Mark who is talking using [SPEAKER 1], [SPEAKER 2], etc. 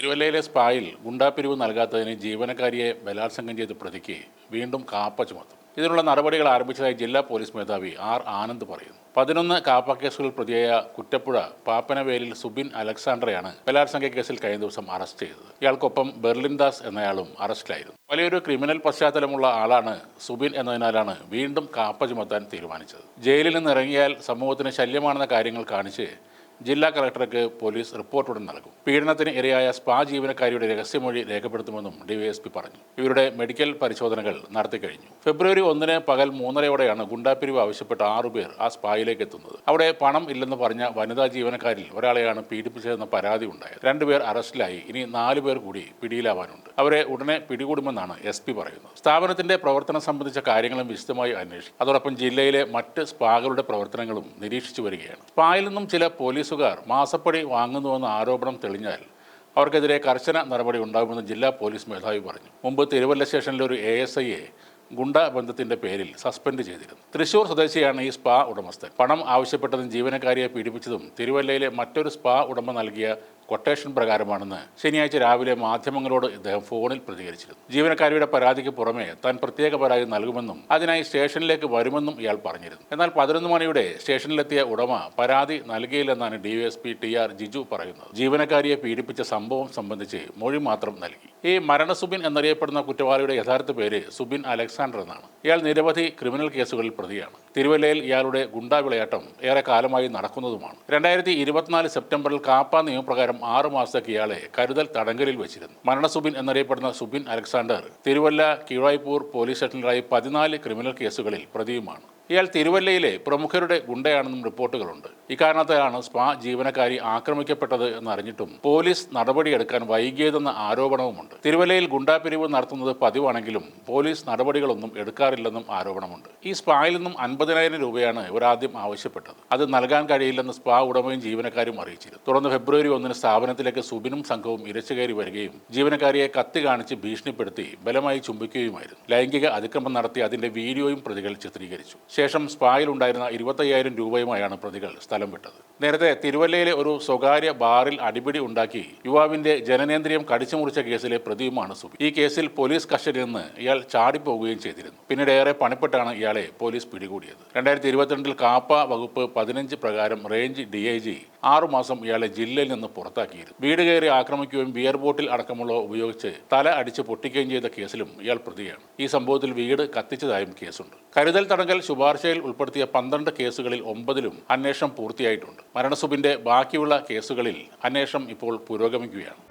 [SPEAKER 1] തിരുവല്ലയിലെ സ്പായിൽ ഗുണ്ടാപ്പിരിവ് നൽകാത്തതിന് ജീവനക്കാരിയെ ബലാത്സംഗം ചെയ്ത് പ്രതിക്ക് വീണ്ടും കാപ്പ ചുമത്തും. ഇതിനുള്ള നടപടികൾ ആരംഭിച്ചതായി ജില്ലാ പോലീസ് മേധാവി ആർ ആനന്ദ് പറയുന്നു. 11 കാപ്പ കേസുകളിൽ പ്രതിയായ കുറ്റപ്പുഴ പാപ്പനവേലിൽ സുബിൻ അലക്സാണ്ടറെയാണ് ബലാത്സംഗ കേസിൽ കഴിഞ്ഞ ദിവസം അറസ്റ്റ് ചെയ്തത്. ഇയാൾക്കൊപ്പം ബെർലിൻ ദാസ് എന്നയാളും അറസ്റ്റിലായിരുന്നു. വലിയൊരു ക്രിമിനൽ പശ്ചാത്തലമുള്ള ആളാണ് സുബിൻ എന്നതിനാലാണ് വീണ്ടും കാപ്പ ചുമത്താൻ തീരുമാനിച്ചത്. ജയിലിൽ നിന്ന് ഇറങ്ങിയാൽ സമൂഹത്തിന് ശല്യമാണെന്ന കാര്യങ്ങൾ കാണിച്ച് ജില്ലാ കളക്ടർക്ക് പോലീസ് റിപ്പോർട്ടുടൻ നൽകും. പീഡനത്തിന് ഇരയായ സ്പാ ജീവനക്കാരിയുടെ രഹസ്യമൊഴി രേഖപ്പെടുത്തുമെന്നും ഡിവൈഎസ്പി പറഞ്ഞു. ഇവരുടെ മെഡിക്കൽ പരിശോധനകൾ നടത്തിക്കഴിഞ്ഞു. ഫെബ്രുവരി 1 പകൽ 3:30 ഗുണ്ടാപ്പിരിവ് ആവശ്യപ്പെട്ട 6 പേർ ആ സ്പായിലേക്ക് എത്തുന്നത്. അവിടെ പണം ഇല്ലെന്ന് പറഞ്ഞ വനിതാ ജീവനക്കാരിൽ ഒരാളെയാണ് പീഡിപ്പിച്ചതെന്ന പരാതി ഉണ്ടായത്. 2 പേർ അറസ്റ്റിലായി. ഇനി 4 പേർ കൂടി പിടിയിലാവാനുണ്ട്. അവരെ ഉടനെ പിടികൂടുമെന്നാണ് SP പറയുന്നത്. സ്ഥാപനത്തിന്റെ പ്രവർത്തനം സംബന്ധിച്ച കാര്യങ്ങളും വിശദമായി അന്വേഷിക്കും. അതോടൊപ്പം ജില്ലയിലെ മറ്റ് സ്പാകളുടെ പ്രവർത്തനങ്ങളും നിരീക്ഷിച്ചു വരികയാണ്. സ്പായിൽ നിന്നും ചില പോലീസുകാർ മാസപ്പടി വാങ്ങുന്നുവെന്ന ആരോപണം തെളിഞ്ഞാൽ അവർക്കെതിരെ കർശന നടപടി ഉണ്ടാകുമെന്ന് ജില്ലാ പോലീസ് മേധാവി പറഞ്ഞു. മുമ്പ് തിരുവല്ല സ്റ്റേഷനിലെ ഒരു ASIയെ ഗുണ്ടാ ബന്ധത്തിന്റെ പേരിൽ സസ്പെൻഡ് ചെയ്തിരുന്നു. തൃശൂർ സ്വദേശിയാണ് ഈ സ്പാ ഉടമസ്ഥൻ. പണം ആവശ്യപ്പെട്ടതും ജീവനക്കാരിയെ പീഡിപ്പിച്ചതും തിരുവല്ലയിലെ മറ്റൊരു സ്പാ ഉടമ നൽകിയ കൊട്ടേഷൻ പ്രകാരമാണെന്ന് ശനിയാഴ്ച രാവിലെ മാധ്യമങ്ങളോട് ഇദ്ദേഹം ഫോണിൽ പ്രതികരിച്ചിരുന്നു. ജീവനക്കാരിയുടെ പരാതിക്ക് പുറമെ താൻ പ്രത്യേക പരാതി നൽകുമെന്നും അതിനായി സ്റ്റേഷനിലേക്ക് വരുമെന്നും ഇയാൾ പറഞ്ഞിരുന്നു. എന്നാൽ 11 മണിയുടെ സ്റ്റേഷനിലെത്തിയ ഉടമ പരാതി നൽകിയില്ലെന്നാണ് DYSP TR ജിജു പറയുന്നത്. ജീവനക്കാരിയെ പീഡിപ്പിച്ച സംഭവം സംബന്ധിച്ച് മൊഴി മാത്രം നൽകി. ഈ മരണസുബിൻ എന്നറിയപ്പെടുന്ന കുറ്റവാളിയുടെ യഥാർത്ഥ പേര് സുബിൻ അലക്സാണ്ടർ എന്നാണ്. ഇയാൾ നിരവധി ക്രിമിനൽ കേസുകളിൽ പ്രതിയാണ്. തിരുവല്ലയിൽ ഇയാളുടെ ഗുണ്ടാ വിളയാട്ടം ഏറെ കാലമായി നടക്കുന്നതുമാണ്. 2024 സെപ്റ്റംബറിൽ കാപ്പ നിയമപ്രകാരം 6 മാസത്തേക്ക് ഇയാളെ കരുതൽ തടങ്കലിൽ വെച്ചിരുന്നു. മരണസുബിൻ എന്നറിയപ്പെടുന്ന സുബിൻ അലക്സാണ്ടർ തിരുവല്ല കീഴായിപ്പൂർ പോലീസ് സ്റ്റേഷനിലായി 14 ക്രിമിനൽ കേസുകളിൽ പ്രതിയുമാണ്. ഇയാൾ തിരുവല്ലയിലെ പ്രമുഖരുടെ ഗുണ്ടയാണെന്നും റിപ്പോർട്ടുകളുണ്ട്. ഇക്കാരണത്താലാണ് സ്പാ ജീവനക്കാരി ആക്രമിക്കപ്പെട്ടത് എന്നറിഞ്ഞിട്ടും പോലീസ് നടപടിയെടുക്കാൻ വൈകിയതെന്ന ആരോപണവുമുണ്ട്. തിരുവല്ലയിൽ ഗുണ്ടാപിരിവ് നടത്തുന്നത് പതിവാണെങ്കിലും പോലീസ് നടപടികളൊന്നും എടുക്കാറില്ലെന്നും ആരോപണമുണ്ട്. ഈ സ്പായിൽ നിന്നും 50,000 രൂപയാണ് ഇവരാദ്യം ആവശ്യപ്പെട്ടത്. അത് നൽകാൻ കഴിയില്ലെന്ന് സ്പാ ഉടമയും ജീവനക്കാരും അറിയിച്ചിരുന്നു. തുടർന്ന് ഫെബ്രുവരി 1 സ്ഥാപനത്തിലേക്ക് സുബിനും സംഘവും ഇരച്ചുകയറി വരികയും ജീവനക്കാരിയെ കത്തി കാണിച്ച് ഭീഷണിപ്പെടുത്തി ബലമായി ചുംബിക്കുകയുമായിരുന്നു. ലൈംഗിക അതിക്രമം നടത്തി അതിന്റെ വീഡിയോയും പ്രതികൾ ചിത്രീകരിച്ചു. ശേഷം സ്പായിൽ ഉണ്ടായിരുന്ന 25,000 രൂപയുമായാണ് പ്രതികൾ സ്ഥലം വിട്ടത്. നേരത്തെ തിരുവല്ലയിലെ ഒരു സ്വകാര്യ ബാറിൽ അടിപിടി ഉണ്ടാക്കി യുവാവിന്റെ ജനനേന്ദ്രിയം കടിച്ചു മുറിച്ച കേസിലെ പ്രതിയുമാണ് സുബിൻ. ഈ കേസിൽ പോലീസ് കസ്റ്റഡിയിൽ നിന്ന് ഇയാൾ ചാടിപ്പോവുകയും ചെയ്തിരുന്നു. പിന്നീട് ഏറെ പണിപ്പെട്ടാണ് ഇയാളെ പോലീസ് പിടികൂടിയത്. 2022 കാപ്പ വകുപ്പ് 15 പ്രകാരം റേഞ്ച് DIG 6 മാസം ഇയാളെ ജില്ലയിൽ നിന്ന് പുറത്താക്കിയിരുന്നു. വീട് കയറി ആക്രമിക്കുകയും ബിയർ ബോട്ടിൽ അടക്കമുള്ള ഉപയോഗിച്ച് തല അടിച്ച് പൊട്ടിക്കുകയും ചെയ്ത കേസിലും ഇയാൾ പ്രതിയാണ്. ഈ സംഭവത്തിൽ വീട് കത്തിച്ചതായും കേസുണ്ട്. കരുതൽ തടങ്കൽ ശുപാർശയിൽ ഉൾപ്പെടുത്തിയ 12 കേസുകളിൽ 9ലും അന്വേഷണം പൂർത്തിയായിട്ടുണ്ട്. മരണസുബിന്റെ ബാക്കിയുള്ള കേസുകളിൽ അന്വേഷണം ഇപ്പോൾ പുരോഗമിക്കുകയാണ്.